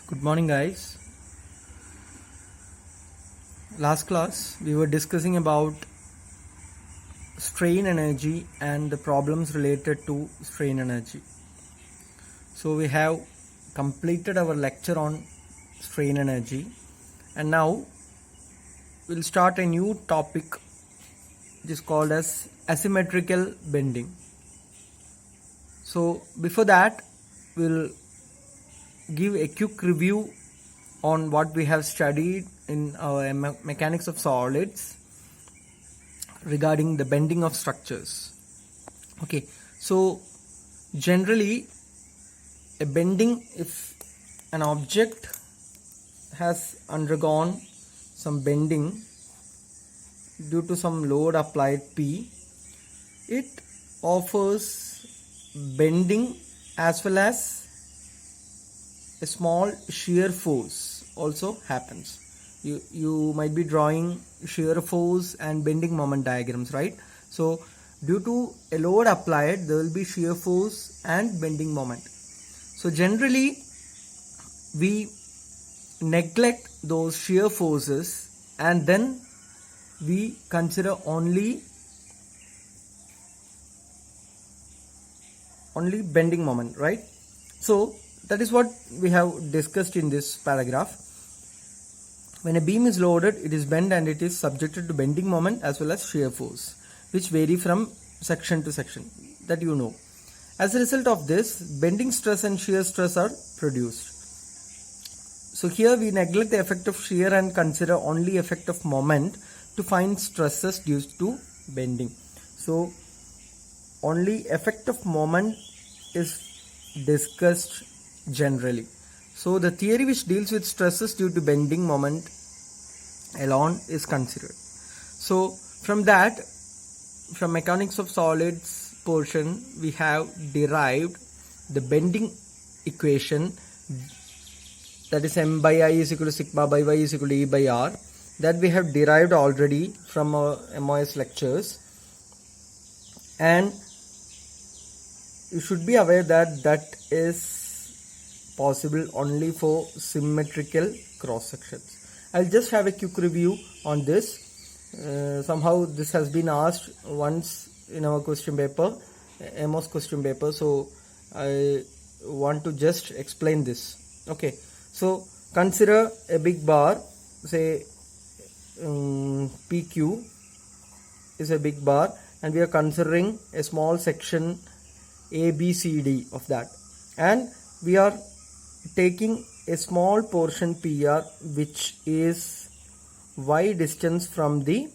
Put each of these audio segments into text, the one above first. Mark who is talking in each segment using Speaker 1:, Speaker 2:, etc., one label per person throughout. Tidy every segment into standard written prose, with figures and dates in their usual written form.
Speaker 1: Good morning, guys. Last class we were discussing about strain energy and the problems related to strain energy. So we have completed our lecture on strain energy, and now we'll start a new topic which is called as asymmetrical bending. So before that, we'll give a quick review on what we have studied in our mechanics of solids regarding the bending of structures. Okay, so generally a bending, if an object has undergone some bending due to some load applied P, it offers bending as well as a small shear force also happens. You might be drawing shear force and bending moment diagrams, right? So due to a load applied, there will be shear force and bending moment. So generally we neglect those shear forces and then we consider only bending moment, right? So that is what we have discussed in this paragraph. When a beam is loaded, it is bent and it is subjected to bending moment as well as shear force, which vary from section to section, that you know. As a result of this, bending stress and shear stress are produced. So here we neglect the effect of shear and consider only effect of moment to find stresses due to bending. So only effect of moment is discussed generally. So the theory which deals with stresses due to bending moment alone is considered. So from mechanics of solids portion, we have derived the bending equation, that is m by I is equal to sigma by y is equal to E by R, that we have derived already from our MOS lectures, and you should be aware that that is possible only for symmetrical cross sections. I'll just have a quick review on this. Somehow this has been asked once in our question paper, Amos question paper, so I want to just explain this. Okay, so consider a big bar, say PQ is a big bar, and we are considering a small section ABCD of that, and we are taking a small portion PR which is y distance from the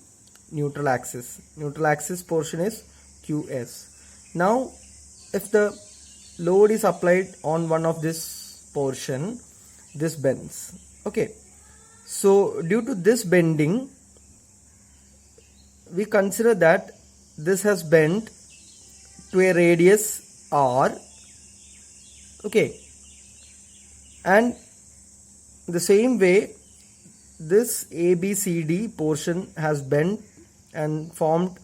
Speaker 1: neutral axis. Neutral axis portion is QS. Now if the load is applied on one of this portion, this bends. Okay, so due to this bending, we consider that this has bent to a radius R. Okay, and the same way this ABCD portion has bent and formed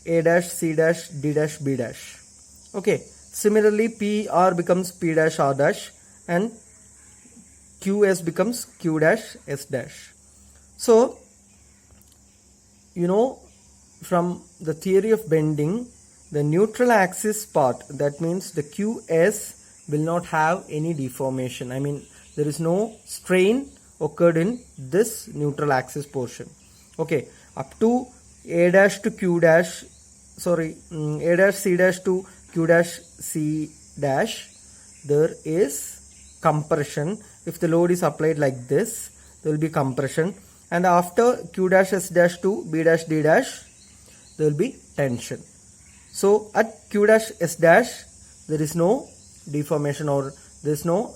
Speaker 1: A dash, C dash, D dash, B dash. Okay, similarly PR becomes P dash, R dash, and QS becomes Q dash, S dash. So you know, from the theory of bending, the neutral axis part, that means the QS will not have any deformation. I mean, there is no strain occurred in this neutral axis portion. Okay, up to A dash to Q dash, A dash C dash to Q dash C dash, there is compression. If the load is applied like this, there will be compression, and after Q dash S dash to B dash D dash, there will be tension. So at Q dash S dash, there is no deformation or there is no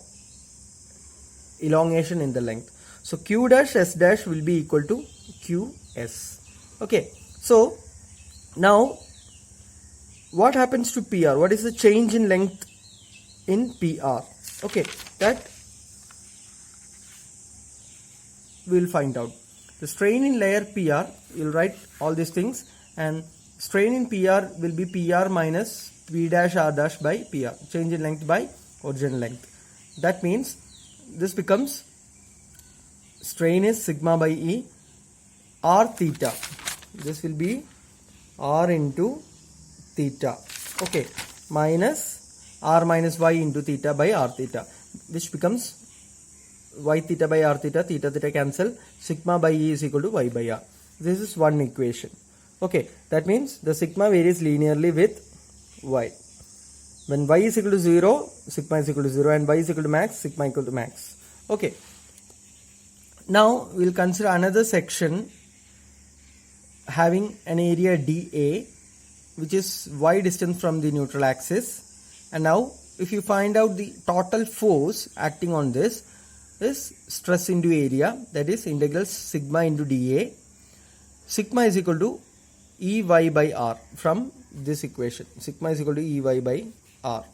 Speaker 1: elongation in the length. So Q dash S dash will be equal to QS. Okay, so now what happens to PR? What is the change in length in PR? Okay, that we will find out. The strain in layer PR, you will write all these things, and strain in PR will be PR minus P dash R dash by PR, change in length by original length. That means this becomes strain is sigma by E r theta. This will be r into theta, okay, minus r minus y into theta by r theta, which becomes y theta by r theta, theta theta cancel, sigma by E is equal to y by r. This is one equation. Okay, that means the sigma varies linearly with y. When y is equal to 0, sigma is equal to 0, and y is equal to max, sigma equal to max. Okay. Now we will consider another section having an area dA, which is y distance from the neutral axis. And now if you find out the total force acting on this is stress into area, that is integral sigma into dA. Sigma is equal to Ey by r from this equation. Sigma is equal to Ey by r.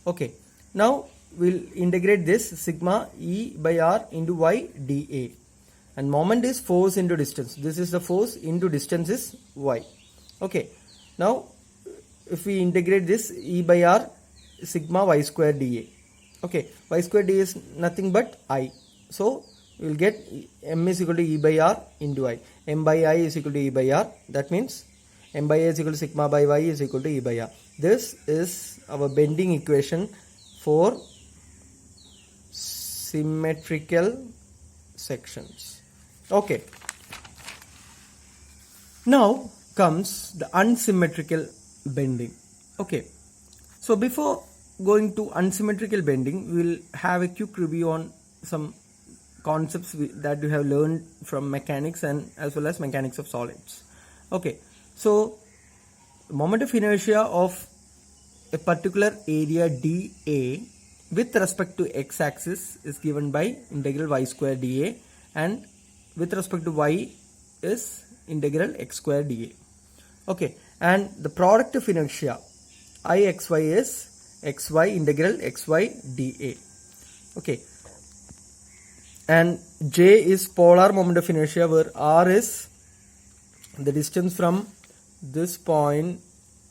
Speaker 1: Okay. Now we'll integrate this sigma E by r into y dA. And moment is force into distance. This is the force into distance is y. Okay. Now if we integrate this E by r, sigma y square dA. Okay. Y square dA is nothing but I. So we will get m is equal to E by r into I. M by I is equal to E by r. That means m by I is equal to sigma by y is equal to E by r. This is our bending equation for symmetrical sections. Okay. Now comes the unsymmetrical bending. Okay. So before going to unsymmetrical bending, we will have a quick review on some concepts that you have learned from mechanics and as well as mechanics of solids. Okay. So moment of inertia of a particular area dA with respect to x-axis is given by integral y square dA, and with respect to y is integral x square dA. Okay, and the product of inertia Ixy is xy integral xy dA. Okay, and J is polar moment of inertia, where r is the distance from this point,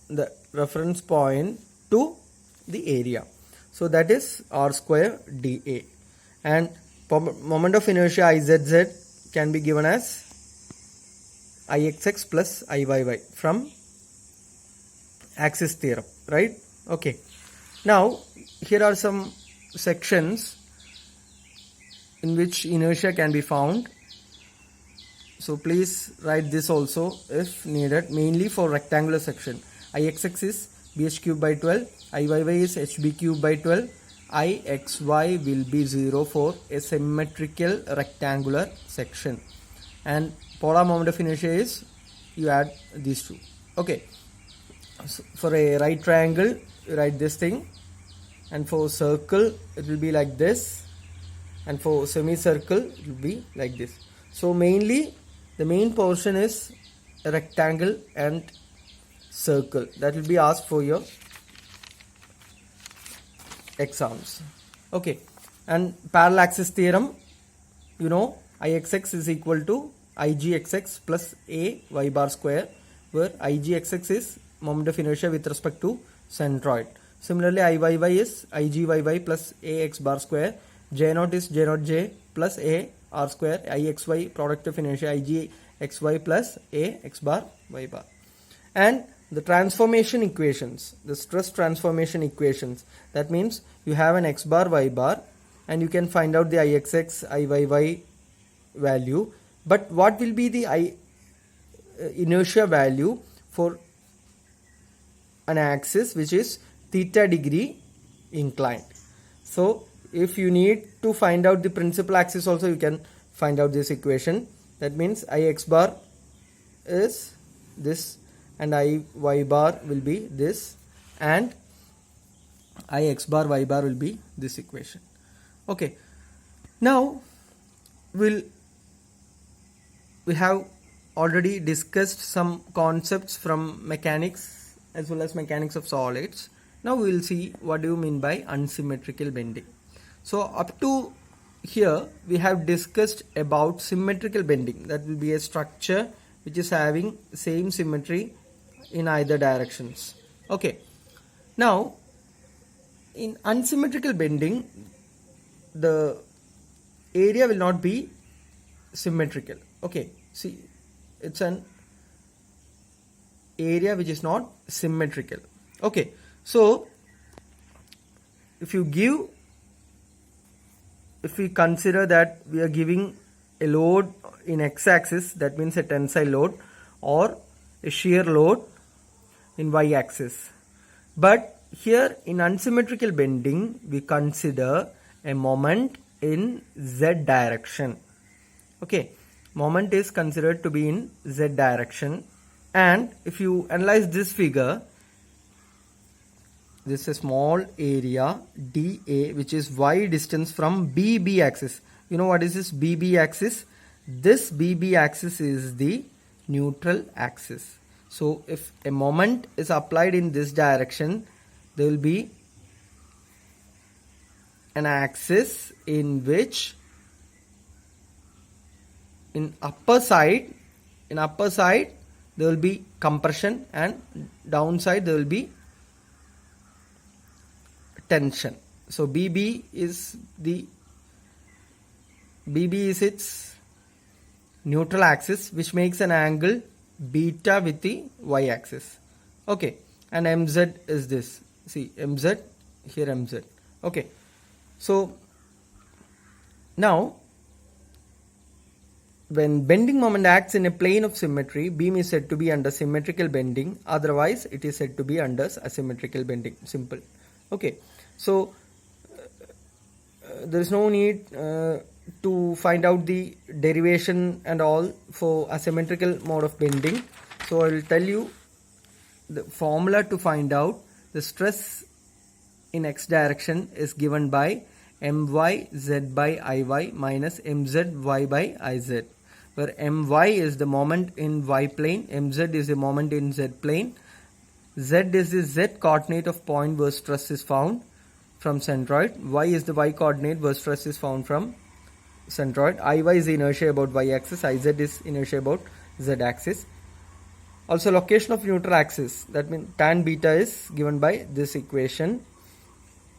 Speaker 1: the reference point, to the area. So that is r square dA. And moment of inertia Izz can be given as Ixx plus Iyy from axis theorem, right? Okay. Now here are some sections in which inertia can be found. So please write this also if needed, mainly for rectangular section. Ixx is bh cube by 12, Iyy is hb cube by 12, Ixy will be 0 for a symmetrical rectangular section, and polar moment of inertia is, you add these two. Okay, so for a right triangle you write this thing, and for circle it will be like this, and for semicircle it will be like this. So mainly the main portion is a rectangle and circle that will be asked for your exams. Okay, and parallel axis theorem, you know, Ixx is equal to Igxx plus a y bar square, where Igxx is moment of inertia with respect to centroid. Similarly, Iyy is Igyy plus a x bar square, J0 is J0 j plus a r square, Ixy product of inertia Igxy plus a x bar y bar. And the transformation equations, the stress transformation equations, that means you have an x bar y bar and you can find out the Ixx Iyy value, but what will be the inertia value for an axis which is theta degree inclined? So if you need to find out the principal axis also, you can find out this equation. That means Ix bar is this and Iy bar will be this, and Ix bar y bar will be this equation. Okay, now we have already discussed some concepts from mechanics as well as mechanics of solids. Now we will see what do you mean by unsymmetrical bending. So up to here we have discussed about symmetrical bending, that will be a structure which is having same symmetry in either directions. Okay, now in unsymmetrical bending, the area will not be symmetrical. Okay, see, it's an area which is not symmetrical. Okay, so if we consider that we are giving a load in x-axis, that means a tensile load, or a shear load in y-axis. But here in unsymmetrical bending, we consider a moment in z direction. Okay, moment is considered to be in z direction. And if you analyze this figure, this is a small area dA, which is y distance from BB axis. You know what is this BB axis? This BB axis is the neutral axis. So if a moment is applied in this direction, there will be an axis in which in upper side there will be compression, and downside there will be tension. So BB is its neutral axis, which makes an angle beta with the y axis. Okay, and MZ is this. See, MZ, here MZ. Okay, so now when bending moment acts in a plane of symmetry, beam is said to be under symmetrical bending. Otherwise, it is said to be under asymmetrical bending. Simple. Okay, so there is no need to find out the derivation and all for asymmetrical mode of bending. So I will tell you the formula to find out the stress in x direction is given by my z by iy minus mz y by iz, where my is the moment in y plane, mz is the moment in z plane, z is the z coordinate of point where stress is found from centroid, y is the y coordinate where stress is found from centroid, iy is the inertia about y axis, iz is inertia about z axis. Also location of neutral axis, that means tan beta is given by this equation,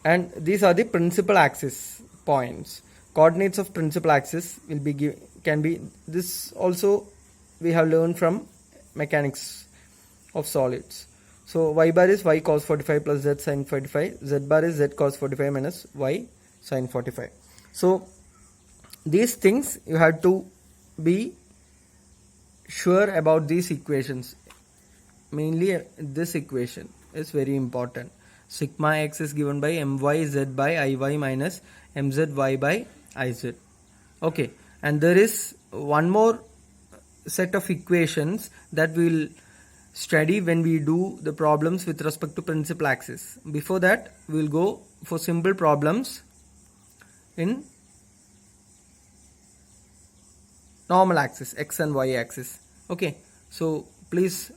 Speaker 1: and these are the principal axis points. Coordinates of principal axis will be can be this also we have learned from mechanics of solids. So y bar is y cos 45 plus z sin 45, z bar is z cos 45 minus y sin 45. So these things you have to be sure about these equations. Mainly this equation is very important. Sigma x is given by my z by iy minus mz y by iz. Okay, and there is one more set of equations that we will study when we do the problems with respect to principal axis. Before that, we will go for simple problems in normal axis, x and y axis. Okay, so please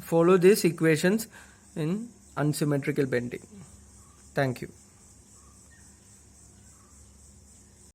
Speaker 1: follow these equations in unsymmetrical bending. Thank you.